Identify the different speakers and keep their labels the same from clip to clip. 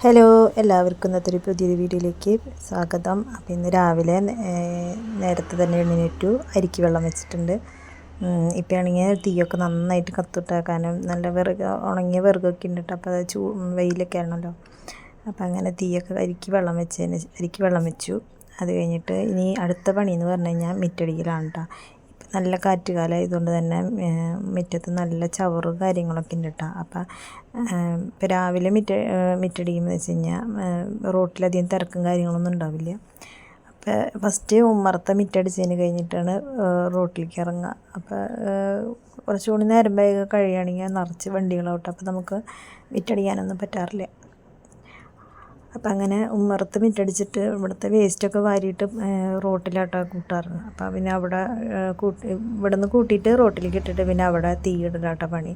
Speaker 1: Hello, എല്ലാവർക്കും ഇന്നത്തെ ഒരു പുതിയൊരു വീഡിയോയിലേക്ക് സ്വാഗതം. അപ്പോൾ ഇന്ന് രാവിലെ നേരത്തെ തന്നെ എഴുന്നേറ്റു, അരിക്ക് വെള്ളം വെച്ചിട്ടുണ്ട്. ഇപ്പോൾ ആണെങ്കിൽ തീയൊക്കെ നന്നായിട്ട് കത്തിട്ടാക്കാനും നല്ല ഉണങ്ങിയ വിറകൊക്കെ ഉണ്ട്. അപ്പോൾ അത് വെയിലൊക്കെ ആണല്ലോ. അപ്പോൾ അങ്ങനെ തീയൊക്കെ അരിക്ക് വെള്ളം വെച്ചു. അത് കഴിഞ്ഞിട്ട് ഇനി അടുത്ത പണി എന്ന് പറഞ്ഞു കഴിഞ്ഞാൽ മിറ്റടിക്കലാണ് കേട്ടോ. നല്ല കാറ്റുകാലം ആയതുകൊണ്ട് തന്നെ മുറ്റത്ത് നല്ല ചവറും കാര്യങ്ങളൊക്കെ ഉണ്ട് കേട്ടോ. അപ്പോൾ ഇപ്പോൾ രാവിലെ മിറ്റടിക്കുമ്പോൾ വെച്ച് കഴിഞ്ഞാൽ റോട്ടിലധികം തിരക്കും കാര്യങ്ങളൊന്നും ഉണ്ടാവില്ല. അപ്പോൾ ഫസ്റ്റ് ഉമ്മറത്തെ മിറ്റടിച്ചതിന് കഴിഞ്ഞിട്ടാണ് റോട്ടിലേക്ക് ഇറങ്ങുക. അപ്പോൾ കുറച്ചുകൂടി നേരം വേഗം കഴിയുകയാണെങ്കിൽ നിറച്ച് വണ്ടികളാവട്ടെ, അപ്പോൾ നമുക്ക് മിറ്റടിക്കാനൊന്നും പറ്റാറില്ല. അപ്പം അങ്ങനെ ഉമ്മറത്ത് മിറ്റടിച്ചിട്ട് ഇവിടുത്തെ വേസ്റ്റൊക്കെ വാരിയിട്ട് റോട്ടിലാട്ടാണ് കൂട്ടാറ്. അപ്പോൾ പിന്നെ അവിടെ ഇവിടെ നിന്ന് കൂട്ടിയിട്ട് റോട്ടിലേക്ക് ഇട്ടിട്ട് പിന്നെ അവിടെ തീ ഇടലാട്ട പണി.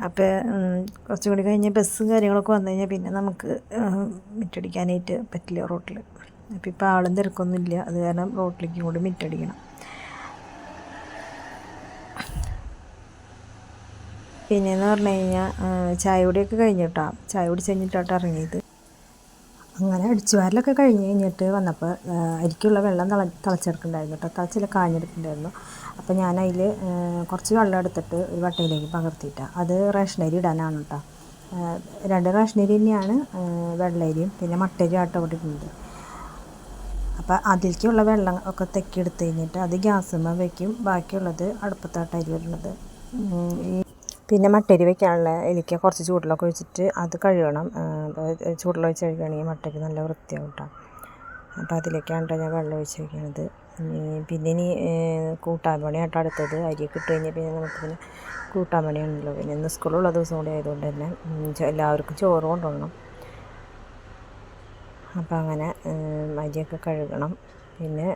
Speaker 1: അപ്പോൾ കുറച്ചും കൂടി കഴിഞ്ഞ് ബസ്സും കാര്യങ്ങളൊക്കെ വന്നു കഴിഞ്ഞാൽ പിന്നെ നമുക്ക് മിറ്റടിക്കാനായിട്ട് പറ്റില്ല റോട്ടിൽ. അപ്പോൾ ഇപ്പോൾ ആളും തിരക്കൊന്നുമില്ല, അത് കാരണം റോട്ടിലേക്കും കൂടി മിറ്റടിക്കണം. പിന്നെയെന്ന് പറഞ്ഞു കഴിഞ്ഞാൽ ചായ കുടിയൊക്കെ കഴിഞ്ഞിട്ടാണ്, ചായ കുടിച്ച് കഴിഞ്ഞിട്ടാണ് ഇറങ്ങിയത്. അങ്ങനെ അടിച്ചു വാരലൊക്കെ കഴിഞ്ഞ് കഴിഞ്ഞിട്ട് വന്നപ്പോൾ അരിക്കുള്ള വെള്ളം തിളച്ചെടുക്കുന്നുണ്ടായിരുന്നു കേട്ടോ, തിളച്ചില്ല കാഞ്ഞെടുക്കുന്നുണ്ടായിരുന്നു. അപ്പോൾ ഞാൻ അതിൽ കുറച്ച് വെള്ളം എടുത്തിട്ട് ഒരു വട്ടയിലേക്ക് പകർത്തിയിട്ടാണ്. അത് റേഷനരി ഇടാനാണ് കേട്ടോ. 2 റേഷനരി തന്നെയാണ്, വെള്ളരിയും പിന്നെ മട്ടരി ആട്ട ഇട്ടിട്ടുണ്ട്. അപ്പോൾ അതിലേക്കുള്ള വെള്ളം ഒക്കെ തെക്കിയെടുത്ത് കഴിഞ്ഞിട്ട് അത് ഗ്യാസുമ്മ വയ്ക്കും, ബാക്കിയുള്ളത് അടുപ്പത്താട്ട അരി വരുന്നത്. പിന്നെ മട്ടരി വയ്ക്കാനുള്ള എനിക്ക് കുറച്ച് ചൂടിലൊക്കെ ഒഴിച്ചിട്ട് അത് കഴുകണം. ചൂടിൽ ഒഴിച്ച് കഴുകുകയാണെങ്കിൽ മട്ടരി നല്ല വൃത്തിയാവും കേട്ടോ. അപ്പോൾ അതിലേക്കാണ് ഞാൻ വെള്ളം ഒഴിച്ച് വയ്ക്കുന്നത്. പിന്നെ ഇനി കൂട്ടാൻ പണിയാട്ടോ അടുത്തത്. അരിയൊക്കെ ഇട്ട് കഴിഞ്ഞാൽ പിന്നെ നമുക്ക് പിന്നെ കൂട്ടാൻ പണിയാണല്ലോ. പിന്നെ ഇന്ന് സ്കൂളുള്ള ദിവസം കൂടി ആയതുകൊണ്ട് തന്നെ എല്ലാവർക്കും ചോറ് കൊണ്ടുപോകണം. അപ്പോൾ അങ്ങനെ അരിയൊക്കെ കഴുകണം, പിന്നെ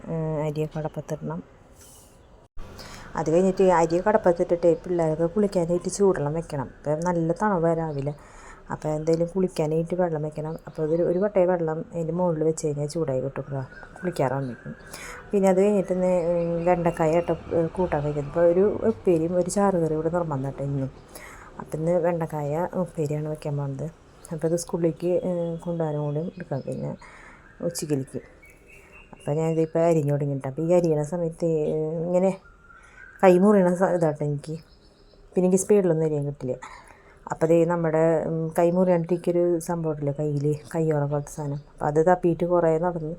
Speaker 1: അരിയൊക്കെ അടപ്പത്തിടണം. അത് കഴിഞ്ഞിട്ട് അരിയൊക്കെ അടപ്പത്തിട്ടിട്ട് പിള്ളേർക്ക് കുളിക്കാനായിട്ട് ചൂടുവെള്ളം വെക്കണം. ഇപ്പോൾ നല്ല തണുവ് രാവിലെ, അപ്പോൾ എന്തെങ്കിലും കുളിക്കാനായിട്ട് വെള്ളം വെക്കണം. അപ്പോൾ ഒരു വട്ടേ വെള്ളം അതിൻ്റെ മുകളിൽ വെച്ച് കഴിഞ്ഞാൽ ചൂടായി കിട്ടും, കുളിക്കാറാൻ വയ്ക്കും. പിന്നെ അത് കഴിഞ്ഞിട്ട് വെണ്ടക്കായ കൂട്ടാൻ വയ്ക്കുന്നത്. ഇപ്പോൾ ഒരു ഉപ്പേരിയും ഒരു ചാറുകറി ഇവിടെ നിർബന്ധമായിട്ട് ഇന്നും. അപ്പം ഇന്ന് വെണ്ടക്കായ ഉപ്പേരിയാണ് വെക്കാൻ പോകുന്നത്. അപ്പോൾ അത് സ്കൂളിലേക്ക് കൊണ്ടുപോകാനും കൂടി എടുക്കാം, പിന്നെ ഉച്ചക്കിലേക്ക്. അപ്പോൾ ഞാനിതിപ്പോൾ അരിഞ്ഞു തുടങ്ങിയിട്ട്, അപ്പോൾ ഈ അരിയണ സമയത്ത് ഇങ്ങനെ കൈ മുറിയണ ഇതാട്ടോ എനിക്ക്. പിന്നെ എനിക്ക് സ്പീഡിലൊന്നും അരിയാൻ കിട്ടില്ല. അപ്പോൾ അത് നമ്മുടെ കൈ മുറിയാണ്ടിരിക്കൊരു സംഭവം ഉണ്ടല്ലോ കയ്യിൽ, കയ്യോറ പോലത്തെ സാധനം. അപ്പോൾ അത് തപ്പിയിട്ട് കുറേ നടന്ന്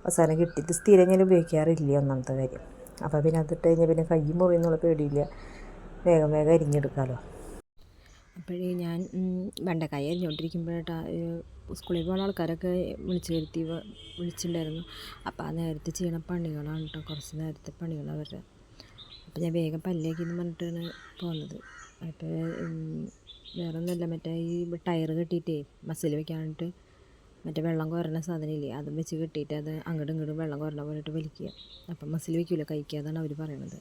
Speaker 1: അവസാനം കിട്ടി. ഇത് സ്ഥിരം ഞാൻ ഉപയോഗിക്കാറില്ല, ഒന്നാമത്തെ കാര്യം. അപ്പോൾ പിന്നെ അതിട്ട് കഴിഞ്ഞാൽ പിന്നെ കൈ മുറിയെന്നുള്ള പേടിയില്ല, വേഗം അരിഞ്ഞെടുക്കാമല്ലോ. അപ്പോഴേ ഞാൻ വെണ്ടക്കായ അരിഞ്ഞുകൊണ്ടിരിക്കുമ്പോഴാട്ടാ സ്കൂളിൽ പോകുന്ന ആൾക്കാരൊക്കെ വിളിച്ചിട്ടുണ്ടായിരുന്നു. അപ്പോൾ ആ നേരത്തെ ചെയ്യണ പണികളാണ് കേട്ടോ, കുറച്ച് നേരത്തെ പണികൾ അവരുടെ. അപ്പോൾ ഞാൻ വേഗം പല്ലേക്കെന്ന് പറഞ്ഞിട്ടാണ് പോകുന്നത്. അപ്പോൾ വേറെ ഒന്നുമല്ല, മറ്റേ ഈ ടയർ കെട്ടിയിട്ടേ മസിൽ വെക്കാനായിട്ട് മറ്റേ വെള്ളം കോരണ സാധനമില്ലേ, അതും വെച്ച് കെട്ടിയിട്ട് അത് അങ്ങോട്ടും ഇങ്ങോട്ടും വെള്ളം കോരണ പോയിട്ട് വലിക്കുക. അപ്പം മസിൽ വയ്ക്കില്ല, കഴിക്കാതാണ് അവർ പറയണത്.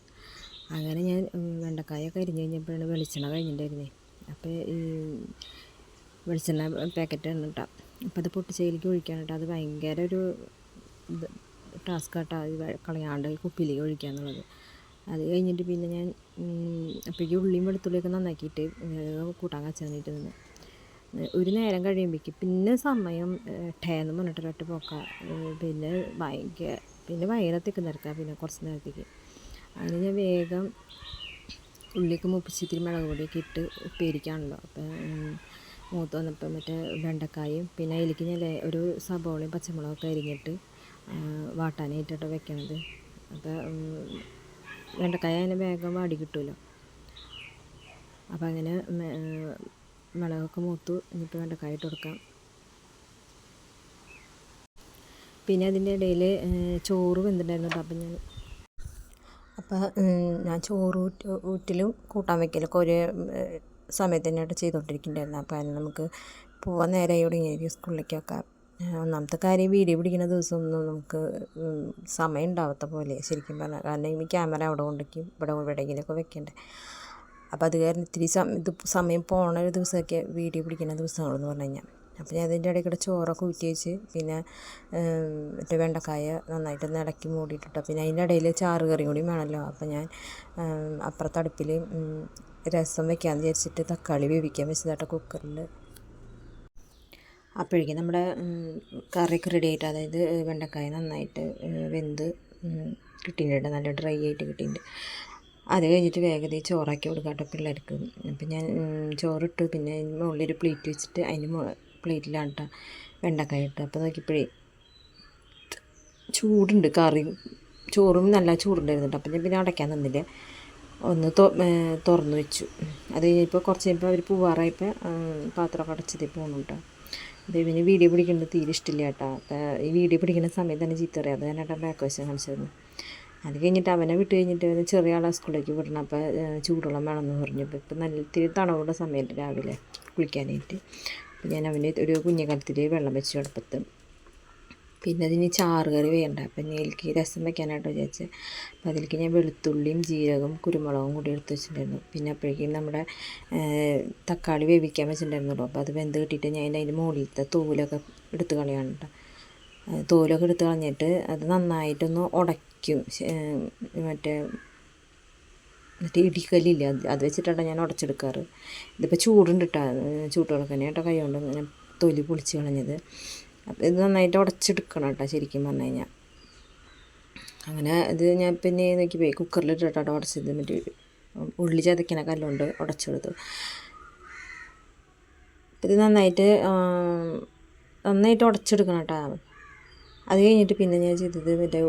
Speaker 1: അങ്ങനെ ഞാൻ വെണ്ടക്കായൊക്കെ അരിഞ്ഞ് കഴിഞ്ഞപ്പോഴാണ് വെളിച്ചെണ്ണ കഴിഞ്ഞിട്ടുണ്ടായിരുന്നേ. അപ്പോൾ ഈ വെളിച്ചെണ്ണ പാക്കറ്റാണ് കേട്ടോ. അപ്പോൾ അത് പൊട്ടിച്ചതിലേക്ക് ഒഴിക്കാൻ കേട്ടോ, അത് ഭയങ്കര ഒരു ടാസ്ക് കേട്ടോ, അത് കളയാണ്ട് കുപ്പിയിലേക്ക് ഒഴിക്കുക എന്നുള്ളത്. അത് കഴിഞ്ഞിട്ട് പിന്നെ ഞാൻ അപ്പോഴേക്കും ഉള്ളിയും വെളുത്തുള്ളിയൊക്കെ നന്നാക്കിയിട്ട് കൂട്ടാൻ കച്ചാനായിട്ട് നിന്ന് ഒരു നേരം കഴിയുമ്പോഴേക്കും പിന്നെ സമയം ടേന്ന് പറഞ്ഞിട്ടൊരൊറ്റ പോക്ക. പിന്നെ വൈകുന്നേരത്തേക്ക് നിരക്കുക, പിന്നെ കുറച്ച് നേരത്തേക്ക്. അങ്ങനെ ഞാൻ വേഗം ഉള്ളിയൊക്കെ മുപ്പിച്ച് ഇത്തിരി മുളക് പൊടിയൊക്കെ ഇട്ട് ഉപ്പേരിക്കാണല്ലോ. അപ്പോൾ മൂത്ത് വന്നപ്പോൾ മറ്റേ വെണ്ടക്കായും പിന്നെ അതിലേക്ക് ഞാൻ ഒരു സബോളയും പച്ചമുളകൊക്കെ അരിഞ്ഞിട്ട് വാട്ടാനായിട്ടോ വെക്കണത്. അപ്പോൾ വെണ്ടക്കായ അതിന് വേഗം വാടി കിട്ടുമല്ലോ. അപ്പോൾ അങ്ങനെ മുളകൊക്കെ മൂത്തു, ഇനിയിപ്പോൾ വെണ്ടക്കായ ഇട്ട് കൊടുക്കാം. പിന്നെ അതിൻ്റെ ഇടയിൽ ചോറ് വെന്തിട്ടുണ്ടായിരുന്നു കേട്ടോ. അപ്പോൾ ഞാൻ ചോറ് ഊറ്റലും കൂട്ടാൻ വയ്ക്കലൊക്കെ ഒരേ സമയത്ത് തന്നെയായിട്ട് ചെയ്തുകൊണ്ടിരിക്കുന്നുണ്ടായിരുന്നു. അപ്പോൾ അതിന് നമുക്ക് പോകാൻ നേരമായി തുടങ്ങിയ സ്കൂളിലേക്കൊക്കെ. ഒന്നാമത്തെ കാര്യം വീഡിയോ പിടിക്കുന്ന ദിവസമൊന്നും നമുക്ക് സമയം ഉണ്ടാവാത്ത പോലെ ശരിക്കും പറഞ്ഞാൽ, കാരണം ഈ ക്യാമറ അവിടെ കൊണ്ടേക്കും ഇവിടെ എവിടെയെങ്കിലുമൊക്കെ വെക്കണ്ടേ. അപ്പോൾ അത് കാരണം ഇത്തിരി സമയം പോണ ഒരു ദിവസമൊക്കെ വീഡിയോ പിടിക്കുന്ന ദിവസങ്ങളെന്ന് പറഞ്ഞു കഴിഞ്ഞാൽ. അപ്പോൾ ഞാൻ അതിൻ്റെ ഇടയ്ക്കൂടെ ചോറൊക്കെ ഊറ്റി വെച്ച് പിന്നെ മറ്റേ വെണ്ടക്കായ നന്നായിട്ടൊന്ന് ഇളക്കി മൂടിയിട്ടിട്ടോ. പിന്നെ അതിൻ്റെ ഇടയിൽ ചാറുകറി കൂടി വേണമല്ലോ. അപ്പോൾ ഞാൻ അപ്പുറത്തെ അടുപ്പിൽ രസം വെക്കാമെന്ന് വിചാരിച്ചിട്ട് തക്കാളി വേവിക്കാൻ വെച്ചതാട്ടോ കുക്കറിൽ.
Speaker 2: അപ്പോഴേക്കും നമ്മുടെ കറിയൊക്കെ റെഡി ആയിട്ട്, അതായത് വെണ്ടക്കായ നന്നായിട്ട് വെന്ത് കിട്ടിയിട്ടുണ്ട്, നല്ല ഡ്രൈ ആയിട്ട് കിട്ടിയിട്ടുണ്ട്. അത് കഴിഞ്ഞിട്ട് വേഗത ചോറാക്കി കൊടുക്കാട്ടോ പിള്ളേർക്ക്. അപ്പം ഞാൻ ചോറിട്ട് പിന്നെ മുകളിലൊരു പ്ലേറ്റ് വെച്ചിട്ട് അതിന് പ്ലേറ്റിലാണ് കേട്ടോ വെണ്ടക്കായ ഇട്ട്. അപ്പോൾ നോക്കിയപ്പോഴേ ചൂടുണ്ട്, കറി ചോറും നല്ല ചൂടുണ്ടായിരുന്നു. അപ്പം ഞാൻ പിന്നെ അടയ്ക്കാൻ നിന്നില്ല, ഒന്ന് തുറന്ന് വെച്ചു. അത് കഴിഞ്ഞപ്പോൾ കുറച്ച് കഴിയുമ്പോൾ അവർ പോവാറായപ്പോൾ പാത്രമൊക്കെ അടച്ചത് പോകണം കേട്ടോ. അത് പിന്നെ വീഡിയോ പിടിക്കുന്നത് തീരെ ഇഷ്ടമില്ല കേട്ടോ. അപ്പോൾ ഈ വീഡിയോ പിടിക്കുന്ന സമയത്ത് തന്നെ ചീത്ത അറിയാം, അത് ഞാൻ ഏട്ടാ ബാക്ക് വശം കാണിച്ചിരുന്നു. അത് കഴിഞ്ഞിട്ട് അവനെ വിട്ട് കഴിഞ്ഞിട്ട് ചെറിയ ആളെ സ്കൂളിലേക്ക് വിടണം. അപ്പോൾ ചൂടുവെള്ളം വേണമെന്ന് പറഞ്ഞു. ഇപ്പം നല്ല ഇത്തിരി തണവുള്ള സമയത്ത് രാവിലെ കുളിക്കാനായിട്ട്. അപ്പോൾ ഞാൻ അവന് ഒരു കുഞ്ഞിക്കലത്തിൽ വെള്ളം വെച്ചു അടുപ്പത്ത്. പിന്നെ അതിന് ചാറ് കറി വേണ്ട, അപ്പം എനിക്ക് രസം വെക്കാനായിട്ട് വിചാരിച്ചത്. അപ്പോൾ അതിലേക്ക് ഞാൻ വെളുത്തുള്ളിയും ജീരകവും കുരുമുളകും കൂടി എടുത്ത് വെച്ചിട്ടുണ്ടായിരുന്നു. പിന്നെ അപ്പോഴേക്കും നമ്മുടെ തക്കാളി വേവിക്കാൻ വെച്ചിട്ടുണ്ടായിരുന്നുള്ളൂ. അപ്പോൾ അത് വെന്ത് കിട്ടിയിട്ട് ഞാൻ അതിൻ്റെ മുകളിലത്തെ തോലൊക്കെ എടുത്ത് കളയാണ് കേട്ടോ. തോലൊക്കെ എടുത്ത് കളഞ്ഞിട്ട് അത് നന്നായിട്ടൊന്ന് ഉടയ്ക്കും. മറ്റേ ഇടിക്കല്ലില്ല, അത് വെച്ചിട്ടാണ് ഞാൻ ഉടച്ചെടുക്കാറ്. ഇതിപ്പോൾ ചൂടുണ്ട് കേട്ടോ, ചൂടുകളൊക്കെ തന്നെ കേട്ടോ കൈ കൊണ്ട് ഇങ്ങനെ തൊലി പൊളിച്ച് കളഞ്ഞത്. അപ്പോൾ ഇത് നന്നായിട്ട് ഉടച്ചെടുക്കണം കേട്ടോ ശരിക്കും പറഞ്ഞു കഴിഞ്ഞാൽ. അങ്ങനെ ഇത് ഞാൻ പിന്നെ നോക്കിപ്പോയി കുക്കറിലിട്ടിട്ടാണ് ഉടച്ചത്. മറ്റേ ഉള്ളി ചതയ്ക്കണ കല്ലുകൊണ്ട് ഉടച്ചെടുത്തു. ഇത് നന്നായിട്ട് ഉടച്ചെടുക്കണം കേട്ടോ. അത് കഴിഞ്ഞിട്ട് പിന്നെ ഞാൻ ചെയ്തത് മറ്റേ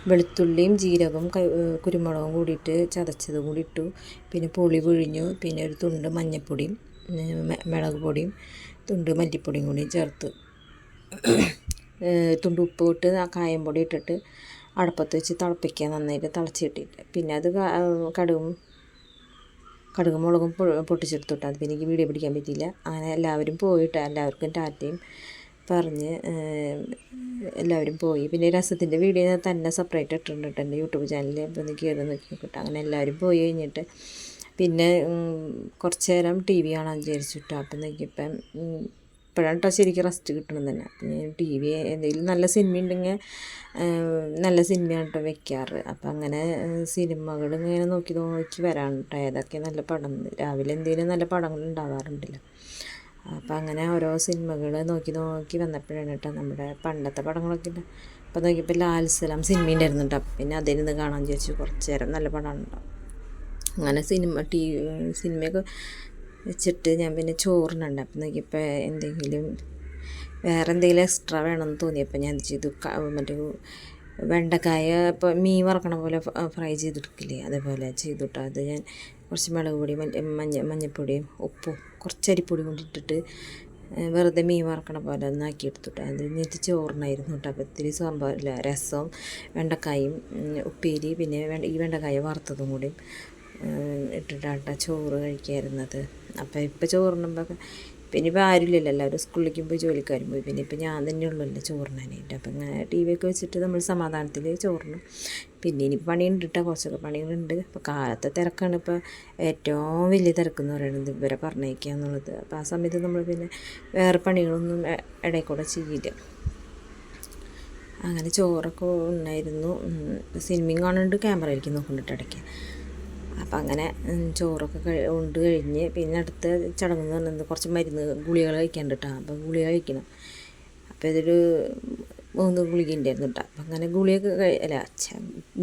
Speaker 2: വെളുത്തുള്ളിയും ജീരകവും കുരുമുളകും കൂടിയിട്ട് ചതച്ചതും കൂടി ഇട്ടു. പിന്നെ പുളി പിഴിഞ്ഞു. പിന്നെ ഒരു തുണ്ട് മഞ്ഞൾപ്പൊടിയും മുളക് പൊടിയും തുണ്ട് മല്ലിപ്പൊടിയും കൂടി ചേർത്ത്, തുണ്ട് ഉപ്പ് ഇട്ട് ആ കായം പൊടി ഇട്ടിട്ട് അടുപ്പത്ത് വെച്ച് തിളപ്പിക്കുക, നന്നായിട്ട് തിളച്ച് കിട്ടിയിട്ട്. പിന്നെ അത് കടുകും മുളകും പൊട്ടിച്ചെടുത്തിട്ട് അത് പിന്നെ എനിക്ക് വീഡിയോ പിടിക്കാൻ പറ്റിയില്ല. അങ്ങനെ എല്ലാവരും പോയിട്ട് എല്ലാവർക്കും ടാറ്റയും പറഞ്ഞ് എല്ലാവരും പോയി. പിന്നെ രസത്തിൻ്റെ വീഡിയോ തന്നെ സെപ്പറേറ്റ് ഇട്ടിട്ടുണ്ട് കേട്ടോ എൻ്റെ യൂട്യൂബ് ചാനലിൽ. അപ്പോൾ ഒന്ന് കയറി നോക്കി നോക്കിയിട്ട് അങ്ങനെ എല്ലാവരും പോയി കഴിഞ്ഞിട്ട് പിന്നെ കുറച്ച് നേരം ടി വി കാണാൻ വിചാരിച്ചിട്ടോ. അപ്പം നോക്കിയപ്പം ഇപ്പോഴാണ് കേട്ടോ ശരിക്കും റെസ്റ്റ് കിട്ടണം തന്നെ. അപ്പം ഞാൻ ടി വി എന്തെങ്കിലും നല്ല സിനിമ ഉണ്ടെങ്കിൽ നല്ല സിനിമയാണ് കേട്ടോ വെക്കാറ്. അപ്പം അങ്ങനെ സിനിമകൾ ഇങ്ങനെ നോക്കി വരാണ് കേട്ടോ ഏതൊക്കെ നല്ല പടം. രാവിലെ എന്തെങ്കിലും നല്ല പടങ്ങൾ ഉണ്ടാവാറുണ്ടല്ലോ. അപ്പം അങ്ങനെ ഓരോ സിനിമകൾ നോക്കി വന്നപ്പോഴാണ് കേട്ടോ നമ്മുടെ പണ്ടത്തെ പടങ്ങളൊക്കെ ഉണ്ട്. അപ്പം നോക്കിയപ്പോൾ ലാൽ സലാം സിനിമ ഉണ്ടായിരുന്നു കേട്ടോ. പിന്നെ അതിൽ കാണാൻ വിചാരിച്ചു, കുറച്ച് നേരം നല്ല പടമാണ് കേട്ടോ. അങ്ങനെ സിനിമയൊക്കെ വെച്ചിട്ട് ഞാൻ പിന്നെ ചോറിനുണ്ട്. അപ്പം നോക്കിയപ്പോൾ വേറെ എന്തെങ്കിലും എക്സ്ട്രാ വേണമെന്ന് തോന്നിയപ്പോൾ ഞാൻ ചെയ്തു, മറ്റേ വെണ്ടക്കായ ഇപ്പോൾ മീൻ വറക്കണ പോലെ ഫ്രൈ ചെയ്തെടുക്കില്ലേ, അതേപോലെ ചെയ്തിട്ട് അത് ഞാൻ കുറച്ച് മുളക് പൊടി മഞ്ഞൾപ്പൊടിയും ഉപ്പും കുറച്ച് അരിപ്പൊടി കൊണ്ടിട്ടിട്ട് വെറുതെ മീൻ വറക്കണ പോലെ ഒന്ന് ആക്കിയെടുത്തിട്ട് അത് എന്നിട്ട് ചോറിനായിരുന്നു കേട്ടോ. അപ്പോൾ ഇത്തിരി സാമ്പാറില്ല, രസവും വെണ്ടക്കായും ഉപ്പേരി പിന്നെ ഈ വെണ്ടക്കായ വറുത്തതും കൂടി ഇട്ടിട്ടാട്ട ചോറ് കഴിക്കായിരുന്നത്. അപ്പോൾ ഇപ്പോൾ ചോറിനുമ്പോൾ പിന്നെ ഇപ്പോൾ ആരുമില്ലല്ലോ, എല്ലാവരും സ്കൂളിലേക്കും പോയി ജോലിക്കാരും പോയി. പിന്നെ ഇപ്പോൾ ഞാൻ തന്നെ ഉള്ളല്ലോ ചോറിനാനായിട്ട്. അപ്പോൾ ഇങ്ങനെ ടി വി ഒക്കെ വെച്ചിട്ട് നമ്മൾ സമാധാനത്തിൽ ചോറിനും. പിന്നെ ഇനി പണിയുണ്ട് കേട്ടോ, കുറച്ചൊക്കെ പണികളുണ്ട്. ഇപ്പോൾ കാലത്തെ തിരക്കാണ് ഇപ്പോൾ ഏറ്റവും വലിയ തിരക്കെന്ന് പറയുന്നത്, ഇവരെ പറഞ്ഞേക്കുക എന്നുള്ളത്. അപ്പോൾ ആ സമയത്ത് നമ്മൾ പിന്നെ വേറെ പണികളൊന്നും ഇടയിൽ കൂടെ ചെയ്യില്ല. അങ്ങനെ ചോറൊക്കെ ഉണ്ടായിരുന്നു. സിനിമയും കാണുന്നുണ്ട്, ക്യാമറയിലേക്ക് നോക്കുന്നുണ്ട് ഇടയ്ക്ക്. അപ്പം അങ്ങനെ ചോറൊക്കെ കൊണ്ട് കഴിഞ്ഞ് പിന്നെ അടുത്ത ചടങ്ങെന്ന് പറയുന്നത് കുറച്ച് ഗുളികൾ കഴിക്കാണ്ട് കേട്ടോ. അപ്പം ഗുളിക കഴിക്കണം. അപ്പോൾ ഇതൊരു 3 ഗുളിക ഉണ്ടായിരുന്നു കേട്ടോ. അപ്പം അങ്ങനെ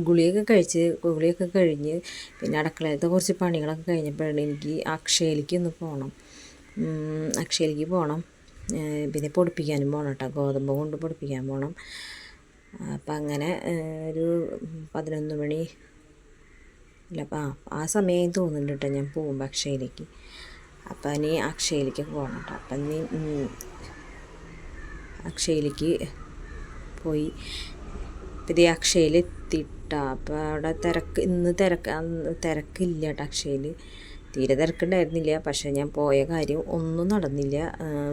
Speaker 2: ഗുളികയൊക്കെ കഴിഞ്ഞ് പിന്നെ അടുക്കളയിലത്തെ കുറച്ച് പണികളൊക്കെ കഴിഞ്ഞപ്പോഴാണ് എനിക്ക് അക്ഷയയിലേക്ക് ഒന്ന് പോകണം. പിന്നെ പൊടിപ്പിക്കാനും പോകണം കേട്ടോ, ഗോതമ്പ് കൊണ്ട് പൊടിപ്പിക്കാൻ പോകണം. അപ്പം അങ്ങനെ ഒരു 11 മണി ആ സമയം തോന്നുന്നുണ്ട് കേട്ടോ ഞാൻ പോകുമ്പോൾ അക്ഷയയിലേക്ക്. അപ്പം ഇനി അക്ഷയയിലേക്ക് പോകണം കേട്ടോ. അപ്പം ഇനി അക്ഷയയിലേക്ക് പോയി പിന്നെ അക്ഷയയിലെത്തിയിട്ടാ. അപ്പോൾ അവിടെ തിരക്കില്ല കേട്ടോ അക്ഷയയിൽ, തീരെ തിരക്കുണ്ടായിരുന്നില്ല. പക്ഷേ ഞാൻ പോയ കാര്യം ഒന്നും നടന്നില്ല,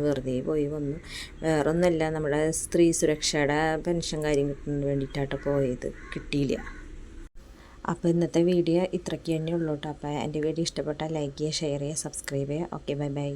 Speaker 2: വെറുതെ പോയി വന്നു. വേറൊന്നുമല്ല, നമ്മുടെ സ്ത്രീ സുരക്ഷയുടെ പെൻഷൻ കാര്യം കിട്ടുന്നതിന് വേണ്ടിയിട്ടാട്ടോ പോയത്, കിട്ടിയില്ല. അപ്പോൾ ഇന്നത്തെ വീഡിയോ ഇത്രയ്ക്ക് തന്നെ ഉള്ളൂ കേട്ടോ. അപ്പോൾ എൻ്റെ വീഡിയോ ഇഷ്ടപ്പെട്ടാൽ ലൈക്ക് ചെയ്യുക, ഷെയർ ചെയ്യുക, സബ്സ്ക്രൈബ് ചെയ്യുക. Okay, bye bye.